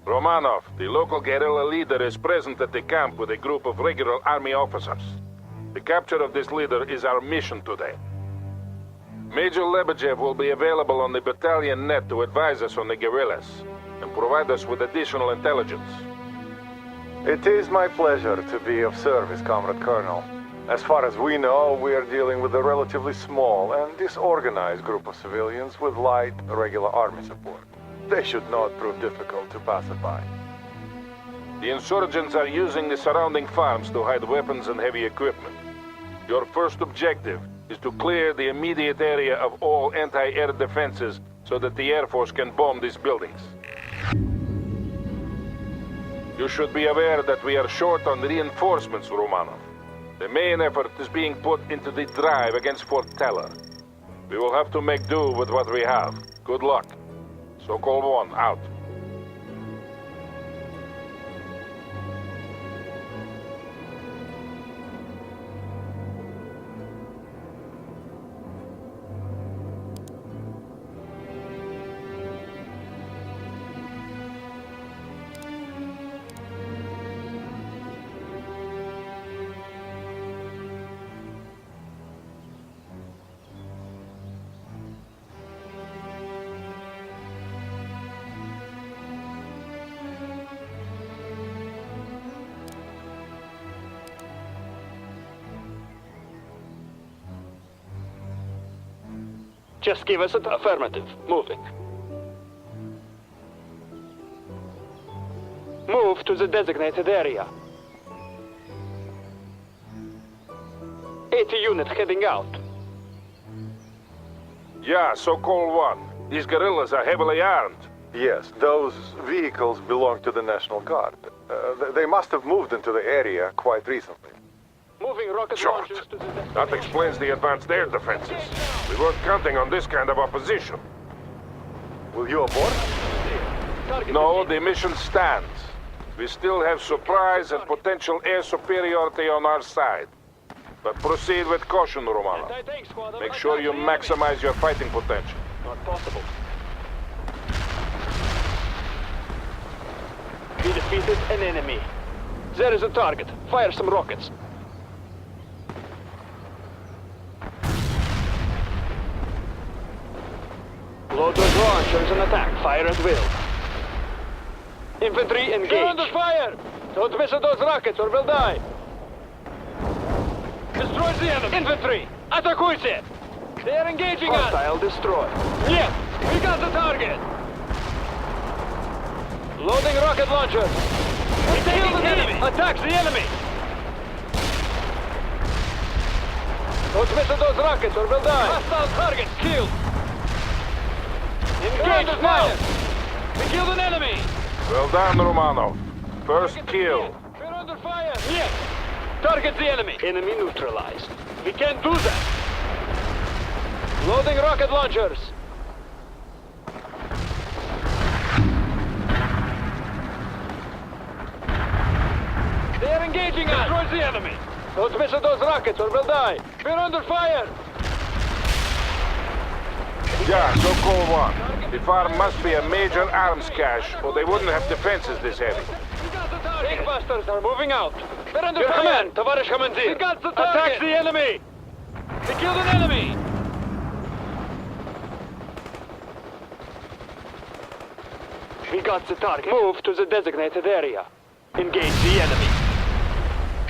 Romanov, the local guerrilla leader, is present at the camp with a group of regular army officers. The capture of this leader is our mission today. Major Lebedev will be available on the battalion net to advise us on the guerrillas and provide us with additional intelligence. It is my pleasure to be of service, Comrade Colonel. As far as we know, we are dealing with a relatively small and disorganized group of civilians with light, regular army support. They should not prove difficult to pacify. The insurgents are using the surrounding farms to hide weapons and heavy equipment. Your first objective is to clear the immediate area of all anti-air defenses so that the Air Force can bomb these buildings. You should be aware that we are short on reinforcements, Romanov. The main effort is being put into the drive against Fort Teller. We will have to make do with what we have. Good luck. Sokol 1, out. Just give us an affirmative. Moving. Move to the designated area. 80 units heading out. Yeah, Sokol 1. These guerrillas are heavily armed. Yes, those vehicles belong to the National Guard. They must have moved into the area quite recently. Moving rocket Short. launchers to the destination. That explains the advanced air defenses. We weren't counting on this kind of opposition. Will you abort? Target No, the mission stands. We still have supplies and potential air superiority on our side. But proceed with caution, Romanov. Anti-tank squad. Make sure you maximize your fighting potential. Not possible. We defeated an enemy. There is a target. Fire some rockets. Load those launchers and attack. Fire at will. Infantry engage. You're under fire! Don't miss those rockets or we'll die. Destroy the enemy. Infantry! Атакуйте! They are engaging us! Hostile destroy. Yes! We got the target! Loading rocket launchers! We killed the enemy! Attack the enemy! Don't miss those rockets or we'll die! Hostile target killed! Engage now! We killed an enemy! Well done, Romanov. First kill. We're under fire! Yes! Target the enemy! Enemy neutralized. We can't do that! Loading rocket launchers! They're engaging us! Destroy the enemy! Don't miss those rockets or we'll die! We're under fire! Yeah, Sokol 1. The farm must be a major arms cache, or they wouldn't have defenses this heavy. Tank busters are moving out. We're under fire! Command, Tavarish Commandeer! We got the target! Attack the enemy! We killed an enemy! We got the target. Move to the designated area. Engage the enemy.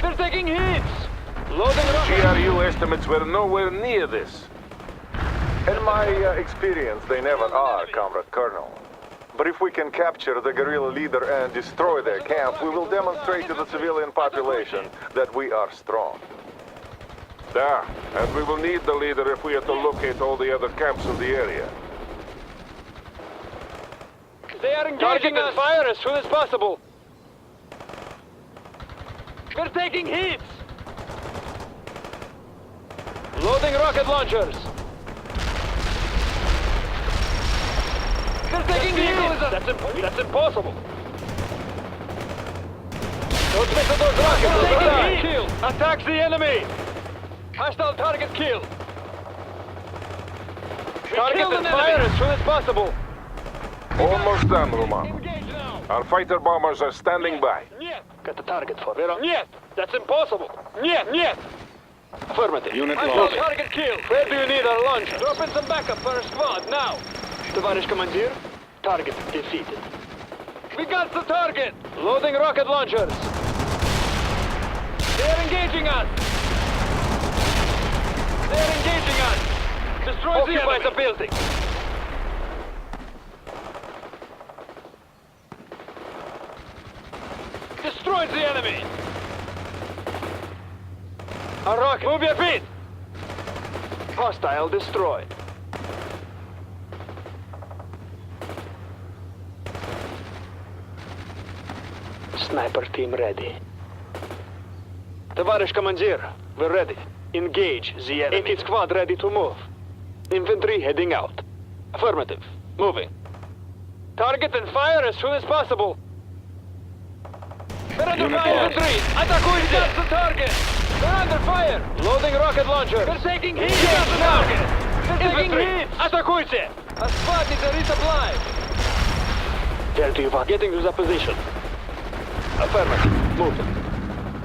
They're taking hits! Loading rockets! GRU estimates were nowhere near this. In my experience, they never are, Comrade Colonel. But if we can capture the guerrilla leader and destroy their camp, we will demonstrate to the civilian population that we are strong. Yeah, and we will need the leader if we are to locate all the other camps in the area. They are engaging us! Fire as soon as possible! We're taking hits! Loading rocket launchers! They're taking hits! That's impossible! Don't miss those rockets! Kill! Attack the enemy! Hostile target killed! Target and fire as soon as possible! Almost done, Roman. Engage now! Our fighter bombers are standing by. Нет. Got the target for Vero. Нет. That's impossible. Нет, нет. Affirmative. Unit I lost. found target killed. Where do you need our launcher? Drop in some backup for our squad, now. Товарищ командир, target defeated. We got the target! Loading rocket launchers. They're engaging us. They're engaging us. Destroy the enemy. The building. Destroy the enemy. A rocket. Move your feet. Hostile destroyed. Sniper team ready. Товарищ командир, we're ready. Engage the enemy. 8th squad ready to move. Infantry heading out. Affirmative. Moving. Target and fire as soon as possible. We're under Unit fire. lost. Infantry, атакуйте! That's the target! We're under fire! Loading rocket launcher. We're taking heat! That's the target! We're taking heat! Атакуйте! Our squad needs a resupply! Where do you want? Getting to the position. Affirmative. Moving.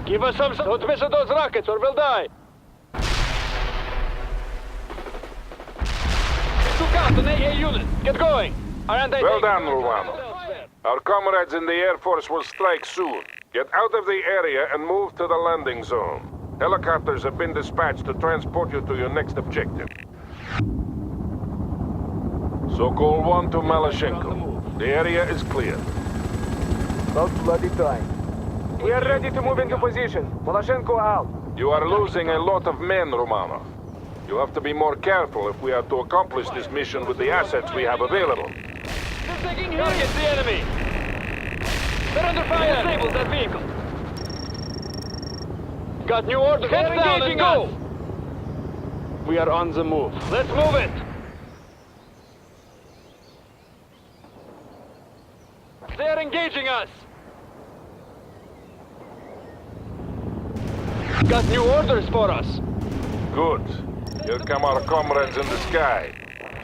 Give us some... Don't miss those rockets or we'll die! Took out an AA unit. Get going! Well done, Romano. Our comrades in the Air Force will strike soon. Get out of the area and move to the landing zone. Helicopters have been dispatched to transport you to your next objective. Sokol 1 to Malashenko. The area is clear. About bloody time. We are ready to move into position. Malashenko out. You are losing a lot of men, Romanov. You have to be more careful if we are to accomplish this mission with the assets we have available. They're taking hit! Target the enemy! They're under fire! Disable that vehicle! Got new orders! Head down and go! We are on the move. Let's move it! They're engaging us! Got new orders for us! Good. Here come our comrades in the sky.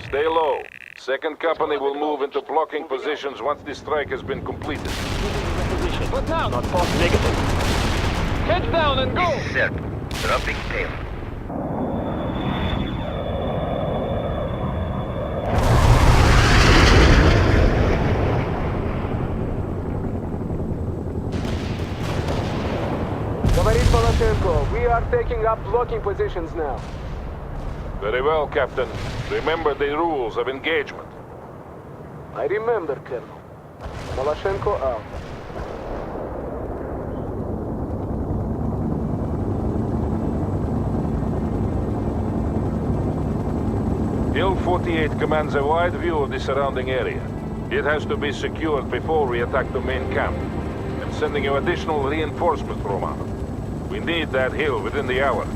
Stay low. Second company will move into blocking positions once the strike has been completed. But now, not false negative. Head down and go! Set. Dropping tail. Говорит Malashenko, we are taking up blocking positions now. Very well, Captain. Remember the rules of engagement. I remember, Colonel. Malashenko out. Hill 48 commands a wide view of the surrounding area. It has to be secured before we attack the main camp. I'm sending you additional reinforcements, Romano. We need that hill within the hour.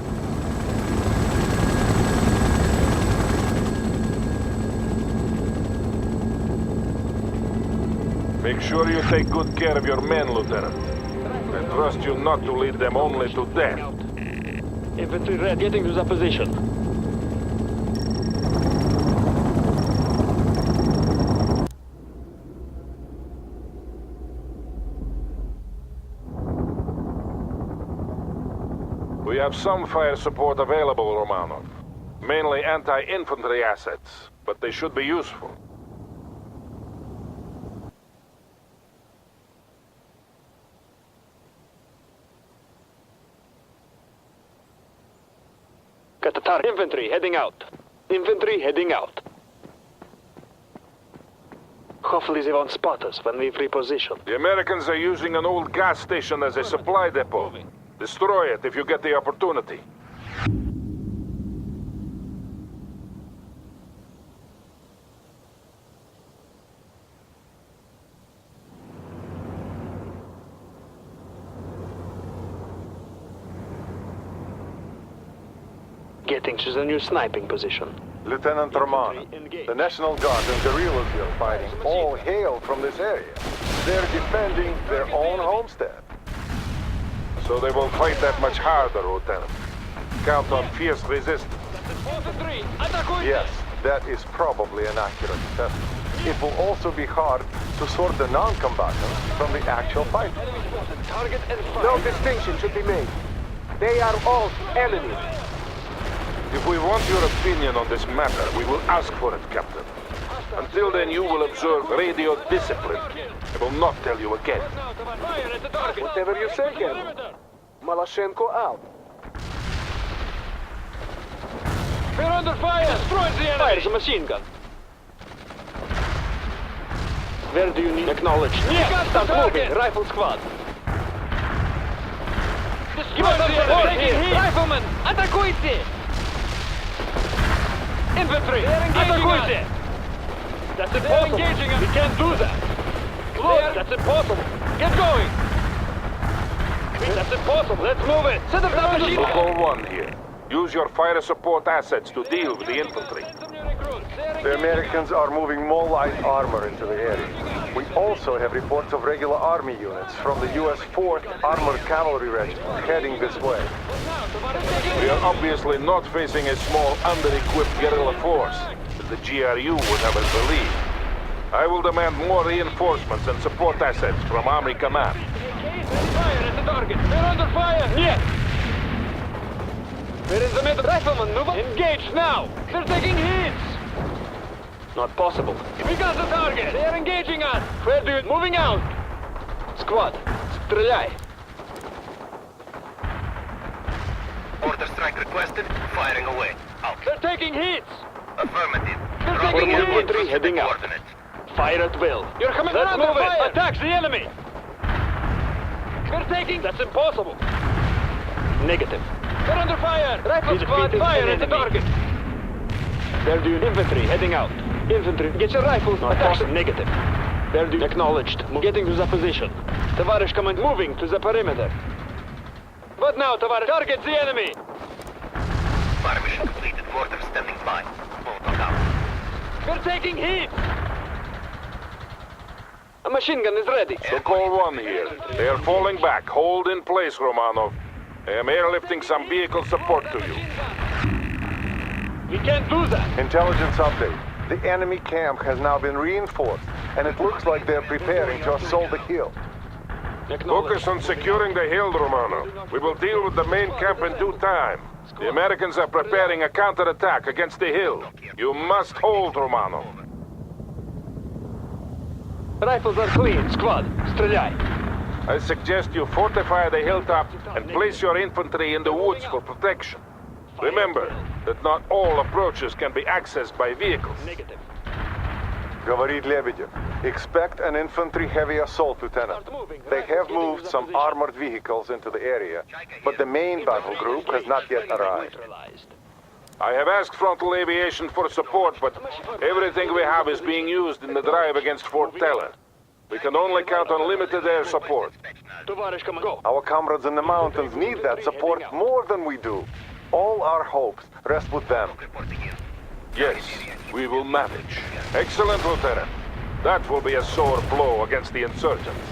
Make sure you take good care of your men, Lieutenant. I trust you not to lead them only to death. Infantry red, getting to the position. We have some fire support available, Romanov. Mainly anti-infantry assets, but they should be useful. Got the target. Infantry heading out. Infantry heading out. Hopefully they won't spot us when we reposition. The Americans are using an old gas station as a supply depot. Destroy it if you get the opportunity. Getting to the new sniping position. Lieutenant Romano, the National Guard and guerrillas you're fighting all hail from this area. They're defending their own homestead. So they will fight that much harder, Lieutenant. Count on fierce resistance. Yes, that is probably an accurate assessment. It will also be hard to sort the non-combatants from the actual fighters. Target and fire. No distinction should be made. They are all enemies. If we want your opinion on this matter, we will ask for it, Captain. Until then, you will observe radio discipline. I will not tell you again. Fire at the target. Whatever you say, Colonel. Malashenko out. We're under fire. Destroy the enemy. Fires a machine gun. Where do you need? Acknowledge. Yeah, start moving. Rifle squad. Give us the support here. Riflemen, атакуйте! Infantry, атакуйте! That's impossible. Engaging us. We can't do that. Look, that's impossible. Get going. That's impossible. Let's move it. Set up that machine. Protocol 1 here. Use your fire support assets to deal with the infantry. The Americans are moving more light armor into the area. We also have reports of regular army units from the U.S. 4th Armored Cavalry Regiment heading this way. We are obviously not facing a small, under-equipped guerrilla force, as the GRU would have us believe. I will demand more reinforcements and support assets from Army Command. Fire at the target. We're under fire. Yes. We're in the middle. Riflemen, move up. Engage now. They're taking hits. Not possible. We got the target. They're engaging us. Where do you... Moving out. Squad, стреляй. Order strike requested. Firing away. Out. They're taking hits. Affirmative. They're Dropping taking in infantry with heading out. coordinates. Fire at will. You're coming. Let's move it. Attack the enemy. We're taking... That's impossible. Negative. They're under fire. Rifle squad, fire at the target. Where do you... Infantry heading out. Infantry, get your rifles. Not possible. Negative. Where do you... Acknowledged. Getting to the position. Товарищ command, moving to the perimeter. What now, товарищ? Target the enemy. Fire mission completed. Mortar standing by. Molotov down. We're taking hits. A machine gun is ready. Protocol 1 here. They are falling back. Hold in place, Romanov. I am airlifting some vehicle support to you. We can't do that. Intelligence update. The enemy camp has now been reinforced, and it looks like they're preparing to assault the hill. Focus on securing the hill, Romanov. We will deal with the main camp in due time. The Americans are preparing a counterattack against the hill. You must hold, Romanov. Rifles are clean. Squad, стреляй. I suggest you fortify the hilltop and place your infantry in the woods for protection. Remember that not all approaches can be accessed by vehicles. Negative. Говорит Lebedev. Expect an infantry-heavy assault, Lieutenant. They have moved some armored vehicles into the area, but the main battle group has not yet arrived. I have asked frontal aviation for support, but everything we have is being used in the drive against Fort Teller. We can only count on limited air support. Товарищ командир, go. Our comrades in the mountains need that support more than we do. All our hopes rest with them. Yes, we will manage. Excellent, Lieutenant. That will be a sore blow against the insurgents.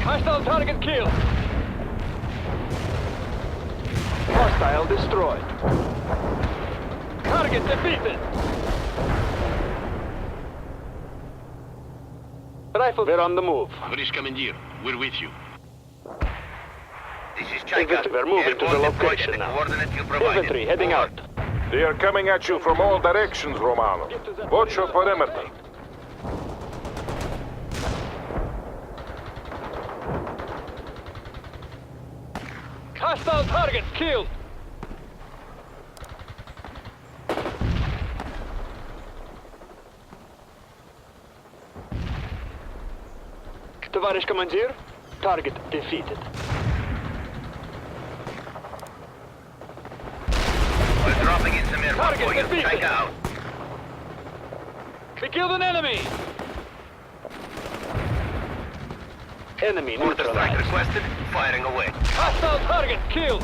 Hostile target killed. Hostile destroyed. Target defeated. Rifle, we're on the move. British Commandeer, we're with you. This is Chaika. We're moving to the Airborne deployed location at the now. coordinates you provided. Infantry heading out. They are coming at you from all directions, Romano. Watch your perimeter. Hostile target killed. Товарищ командир, target defeated. We're dropping in some airborne Target for you. defeated. Chaika out. We killed an enemy. Enemy Mortar strike neutralized. requested. Firing away. Hostile target killed.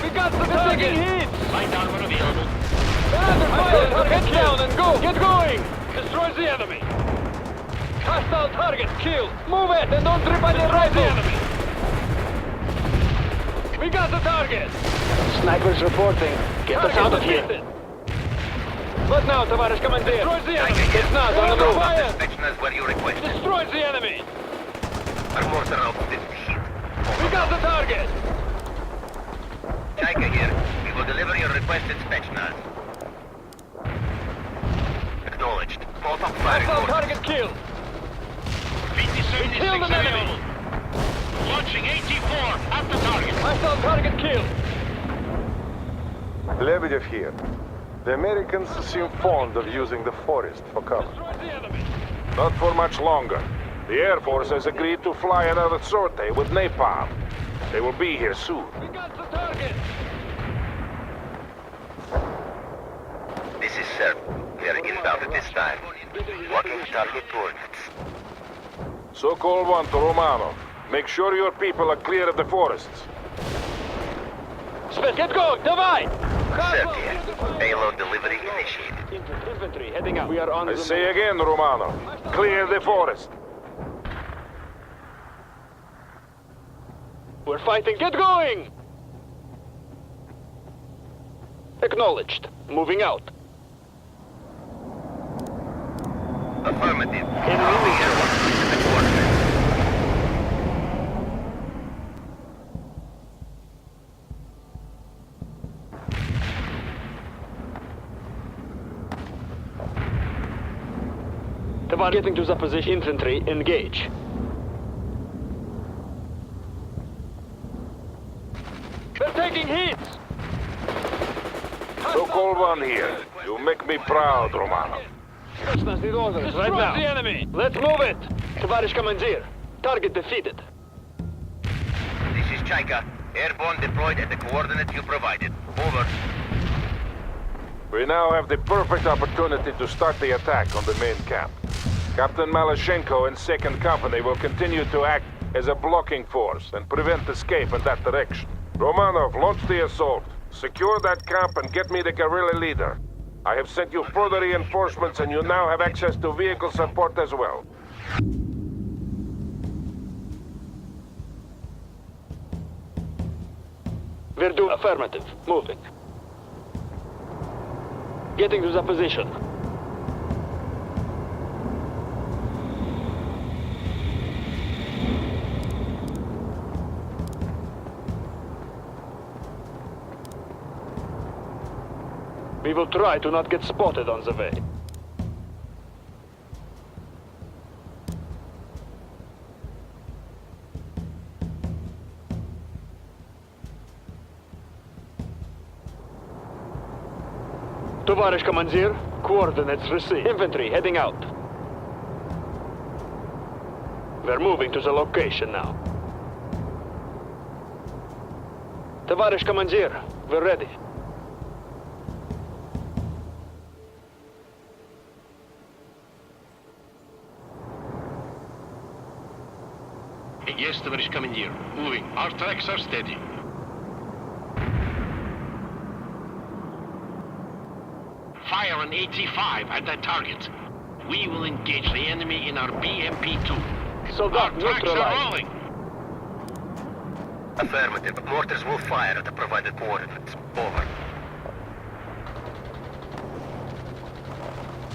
We got the target. Hits. Light armor available. Under fire. Target down and go. Get going. Destroy the enemy. Hostile target killed. Move it and don't trip on the right enemy. We got the target. Snipers reporting. Get us out of here. What now, товарищ командир? Destroy the enemy! Spetsnaz on the move! Fire! Spetsnaz where you requested. Destroy the enemy! Our mortar outfit hit. We got the target! Chaika here. We will deliver your requested Spetsnaz. Acknowledged. Molotov firing Hostile order. target killed! 50-76 killed an enemy. available. Launching 84 at the target. Hostile target killed! Lebedev here. The Americans seem fond of using the forest for cover. Destroy the enemy! Not for much longer. The Air Force has agreed to fly another sortie with napalm. They will be here soon. We got the target! This is Serb. We are inbound at this time. Walking target coordinates. Sokol 1 to Romanov. Make sure your people are clear of the forests. Spets, get going! Давай! Serb here. Payload delivery initiated. Infantry heading out. We are on I the say move. again, Romanov. Clear the forest. We're fighting. Get going! Acknowledged. Moving out. Affirmative. Enemy Moving airborne at the coordinates. Tavares getting to the position. Infantry, engage. They're taking hits! Sokol 1 here. You make me proud, Romanov. Spetsnaz need orders right now. The enemy! Let's move it! Товарищ командир, target defeated. This is Chaika. Airborne deployed at the coordinates you provided. Over. We now have the perfect opportunity to start the attack on the main camp. Captain Malashenko and 2nd Company will continue to act as a blocking force and prevent escape in that direction. Romanov, launch the assault. Secure that camp and get me the guerrilla leader. I have sent you further reinforcements and you now have access to vehicle support as well. We're doing affirmative. Moving. Getting to the position. We will try to not get spotted on the way. Товарищ командир, coordinates received. Infantry heading out. We're moving to the location now. Товарищ командир, we're ready. Yes, товарищ командир. Moving. Our tracks are steady. Fire an 85 at that target. We will engage the enemy in our BMP-2. Soldat Our tracks are neutralized. rolling. Affirmative. Mortars will fire at the provided coordinates. Over.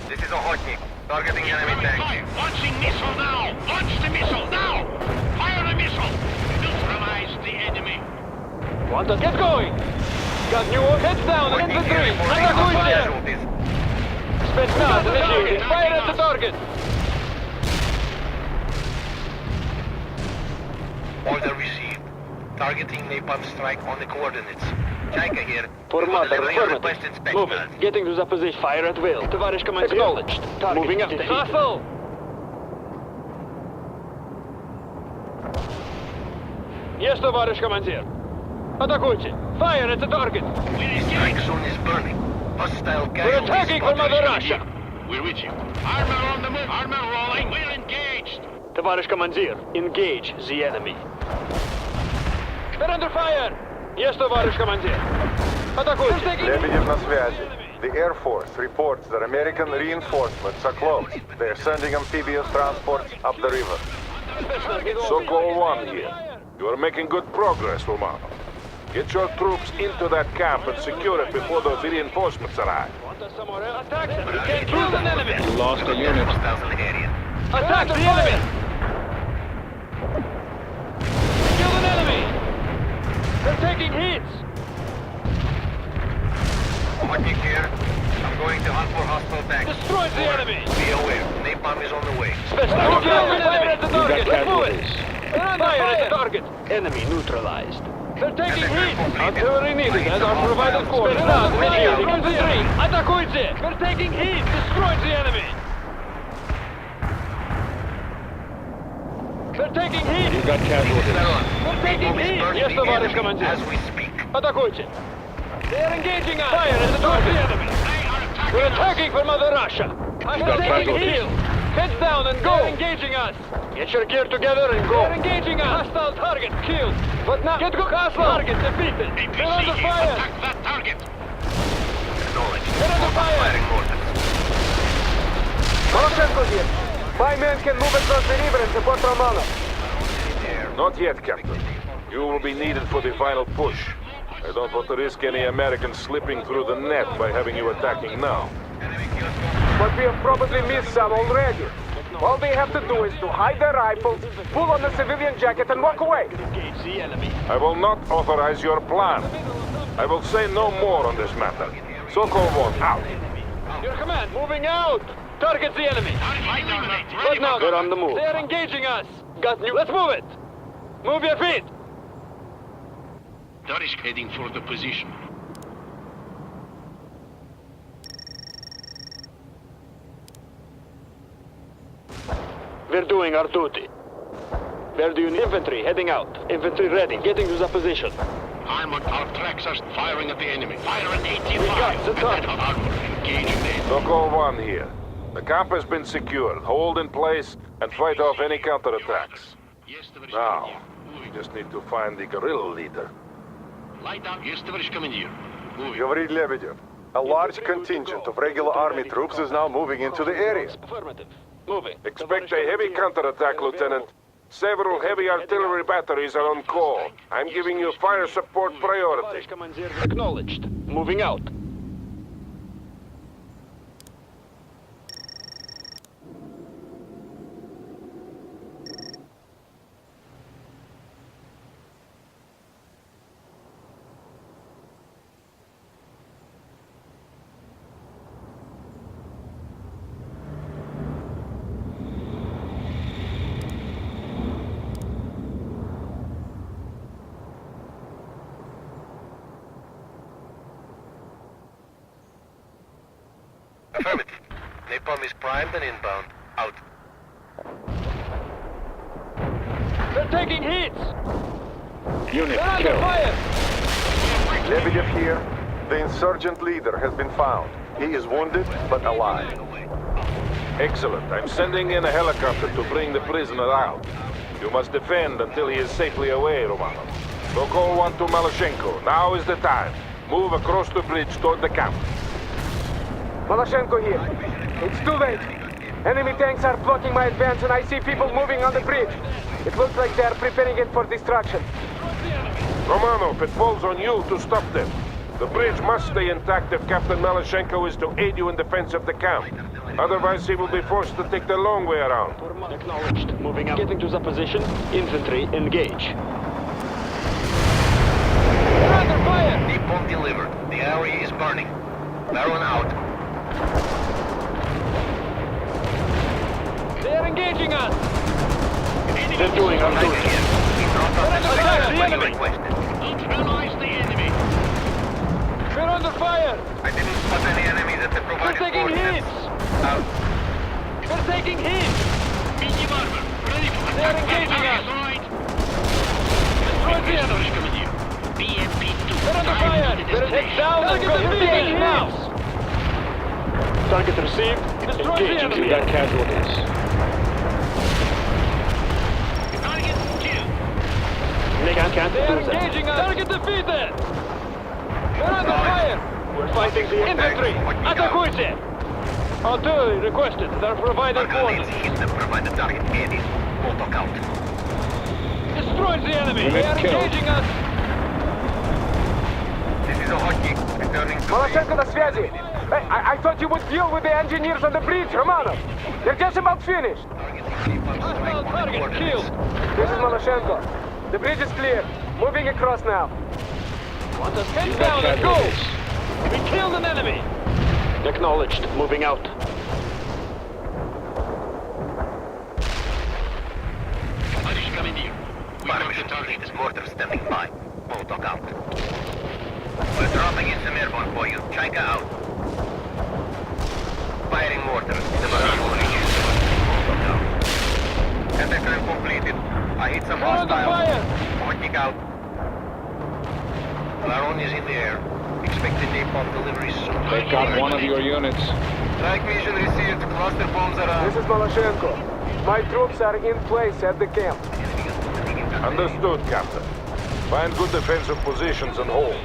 This is Ohotnik. Targeting enemy Throwing tank. fire. Launching missile now. Launch the missile now. Fire the missile. Neutralize the enemy. Want to get going? Got new heads down, Ohotnik infantry! here reporting hostile Атакуйте! casualties. Spetsnaz initiated! Fire at the target! Order received. Targeting napalm strike on the coordinates. Chaika here. For We will mother, deliver your affirmative. requested Moving. Spetsnaz. Getting to the position. Fire at will. Товарищ командир. Acknowledged. Target moving up. Hustle! Yes, товарищ командир. Атакуйте! Fire at the target! Strike zone is burning. Hostile We're casualties attacking from spotted. Mother Russia! We're with you. Armor on the move. Armor rolling. We're engaged. Товарищ командир, engage the enemy. They're under fire! Yes, товарищ командир. Атакуйте! Lebedev на связи. The Air Force reports that American reinforcements are close. They are sending amphibious transports up the river. Sokol 1 here. You are making good progress, Romanov. Get your troops into that camp and secure it before those reinforcements arrive. somewhere else. Attack them! We can't kill an enemy! You lost a unit. Hostiles in the area. Attack the enemy! Kill an enemy! They're taking hits! Hockey here. I'm going to hunt for hostile tanks. Destroy the enemy! Be aware, napalm is on the way. Special kill an enemy! At the target! Let's move it! casualties. Fire at the target! Enemy neutralized. They're taking hits! Artillery needed as our provided quarters. Infantry! Атакуйте! We're taking hits! Destroy the enemy! They're taking hits! You got casualties. We're taking Napalm is hits! burning Yes, the товарищ enemy командир. as we speak. Атакуйте! They're engaging us! Fire at the target! Enemy! We're attacking from Mother Russia! I'm got taking casualties. hits! Heads down and go! They're engaging us! Get your gear together and go! They're engaging us! Hostile target killed! But now, get go! Hostile target defeated! They're under fire! Attack that target. Acknowledge. They're under fire! Firing orders. Maloshenko here. My men can move across the river and support Romanov. Not yet, Captain. You will be needed for the final push. I don't want to risk any Americans slipping through the net by having you attacking now. But we have probably missed some already. All they have to do is to hide their rifles, pull on the civilian jacket and walk away. Engage the enemy! I will not authorize your plan. I will say no more on this matter. Sokol 1, out. Your command, moving out! Target the enemy! Right now, they're on the move. They're engaging us! Got new. Let's move it! Move your feet! Darish heading for the position. We're doing our duty. Where do you need infantry? Heading out. Infantry ready. Getting to the position. Armored our tracks are firing at the enemy. Fire an 85. We got the target. Armor engaging the enemy. Sokol 1 here. The camp has been secured. Hold in place and fight off any counterattacks. Yes, товарищ Now, командир. we Moving. just need to find the guerrilla leader. Light out. Yes, товарищ командир. Moving. Говорит Lebedev. A large contingent of regular army troops is now moving into the area. Affirmative. Moving. Expect a heavy counterattack, Lieutenant. Several heavy artillery batteries are on call. I'm giving you fire support priority. Товарищ командир, acknowledged. Moving out. Affirmative. Napalm is primed and inbound. Out. They're taking hits! Unit They're under killed. fire! Lebedev here. The insurgent leader has been found. He is wounded, but alive. Excellent. I'm sending in a helicopter to bring the prisoner out. You must defend until he is safely away, Romanov. Sokol 1 to Maloshenko. Now is the time. Move across the bridge toward the camp. Maloshenko here. It's too late. Enemy tanks are blocking my advance and I see people moving on the bridge. It looks like they are preparing it for destruction. Romanov, it falls on you to stop them. The bridge must stay intact if Captain Maloshenko is to aid you in defense of the camp. Otherwise, he will be forced to take the long way around. Acknowledged. Moving out. Getting to the position. Infantry, engage. They're under fire! Napalm delivered. The area is burning. Baron out. They're engaging us! They're doing our Right duty. here. He dropped off the Attack the when you enemy. requested. Neutralize the enemy. We're under fire! I didn't spot any enemies at the We're provided taking coordinates. hits! Out. We're taking hits! Medium armor. Ready for attack. They're engaging us. Right. Destroy the Yes, enemy! товарищ командир. BMP-2. They're under fire! They're heads down and go engage now! Target received. Destroy the enemy! You got casualties. Target killed. They're engaging us! Target defeated! They're under fire! We're fighting the infantry! Атакуйте! Artillery requested. They're providing Marker orders. leads hit the provided target. Edit. Auto count. Destroy the enemy! They are killed. engaging us! This is a hotkey. Returning to Maloshenko на связи. Hey, I thought you would deal with the engineers on the bridge, Romanov. They're just about finished. Hostile target killed. This is Maloshenko. The bridge is clear. Moving across now. Want us head down and go. We killed an enemy. Acknowledged. Moving out. Swedish commandeer. We Our mark the mission target. complete. Mortar standing by. Molotov out. We're dropping in some airborne for you. Chaika out. Firing mortar. The barrage will reach you soon. Molotov out. Attack time completed. I hit some We're under hostiles. fire. Mortic out. Laron is in the air. Expected napalm delivery soon. They got one of your units. Strike mission received. Cluster bombs are out. This is Maloshenko. My troops are in place at the camp. Understood, Captain. Find good defensive positions and hold.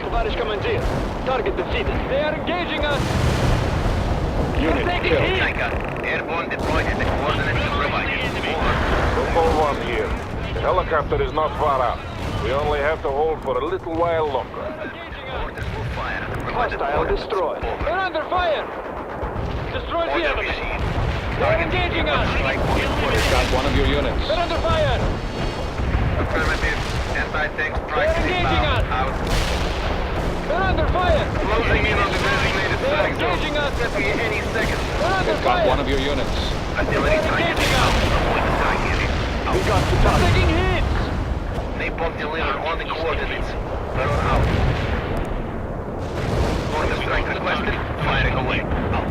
Tоварищ командир. Target defeated. They are engaging us. Unit taking killed. heat. Chaika, airborne deployed at the coordinates you provided. Over. Sokol 1 here. The helicopter is not far out. We only have to hold for a little while longer. Orders will fire at the provided Hostile coordinates. destroyed. Over. They're under fire. Destroy the Order enemy. received. They're engaging us. Strike point. Got one of your units. They're under fire. Affirmative. Anti-tank strike They're engaging inbound. us. Out. They're under fire. Closing in on the designated They are strike zone. engaging us. Set me any second. They're under They've got fire. one of your units. Artillery They're target engaging out. us. Avoid the strike area. Out. We got the They're target. taking hits. Napalm delivered on the coordinates. Barrel out. Order strike requested. Firing away. Out.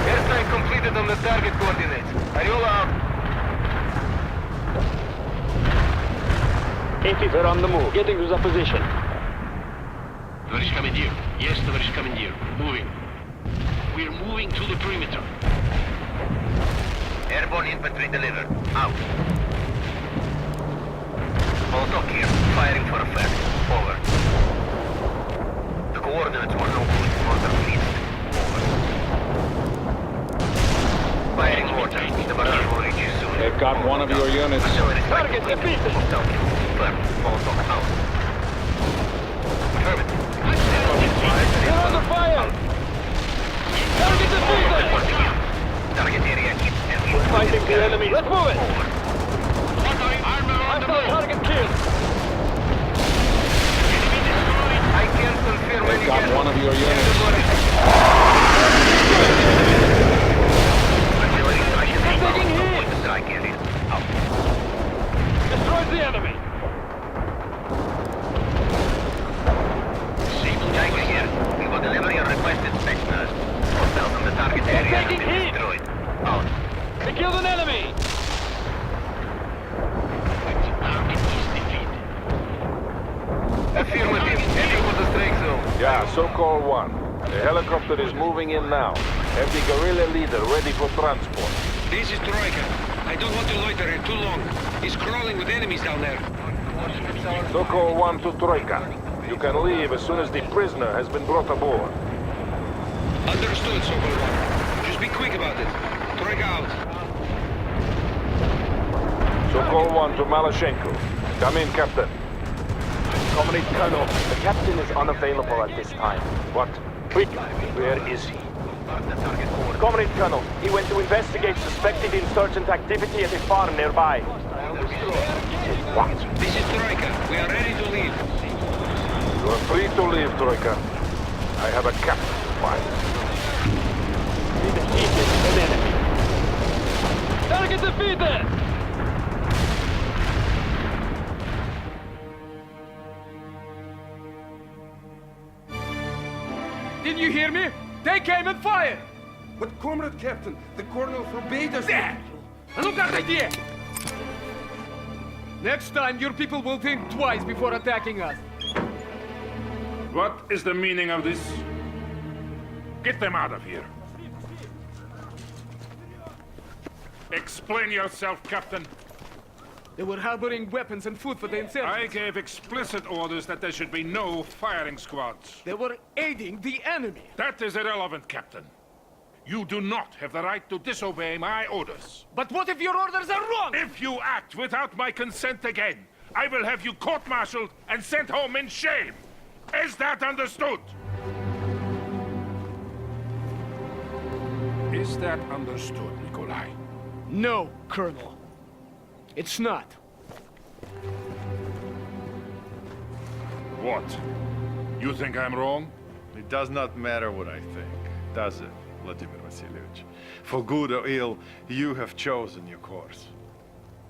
Airstrike completed on the target coordinates. Ariola out. They're on the move. Getting to the position. Tоварищ командир. Yes, товарищ командир. Moving. We're moving to the perimeter. Airborne infantry delivered. Out. Molotov here. Firing for effect. Over. The coordinates were no good. Mortar released. Over. Firing mortar. The barrage will reach you soon. They've got one of your units. Artillery strike Target completed. defeated. Hostile kills confirmed. Molotov out. Affirmative. They're under fire. Target defeated. Target area keeps empty. Fighting the enemy. Let's move it. Over. Armor on the Hostile move. target killed. I can't confirm They've any got casualties. one of your units. Artillery strike is inbound. taking hit. Avoid the strike area. Out. Destroys the enemy. Tiger here. We will deliver your requested specters. Hostiles on the target area have taking been hit. destroyed. Out. They killed an enemy. Target is defeated. Affirmative. Heading for the strike zone. Yeah, Sokol 1. The helicopter is moving in now. Have the guerrilla leader ready for transport. This is Troika. I don't want to loiter here too long. He's crawling with enemies down there. Sokol 1 to Troika. You can leave as soon as the prisoner has been brought aboard. Understood, Sokol 1. Just be quick about it. Troika out. Sokol 1 to Maloshenko. Come in, Captain. Comrade Colonel, the captain is unavailable at this time. What? Quick, where is he? Comrade Colonel, he went to investigate suspected insurgent activity at a farm nearby. What? This is Troika. We are ready to leave. You are free to leave, Troika. I have a captain to find. We defeated an enemy. Target defeated. Did you hear me? They came and fired. But Comrade Captain, the Colonel forbade us... There! А ну-ка, отойди! Next time, your people will think twice before attacking us. What is the meaning of this? Get them out of here. Explain yourself, Captain. They were harboring weapons and food for the I insurgents. gave explicit orders that there should be no firing squads. They were aiding the enemy. That is irrelevant, Captain. You do not have the right to disobey my orders. But what if your orders are wrong? If you act without my consent again, I will have you court-martialed and sent home in shame. Is that understood? Is that understood, Nikolai? No, Colonel. It's not. What? You think I'm wrong? It does not matter what I think, does it, Vladimir Vasilievich? For good or ill, you have chosen your course.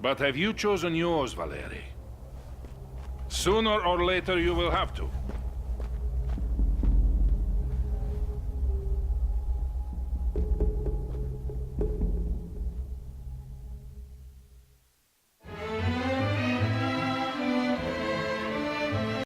But have you chosen yours, Valery? Sooner or later you will have to.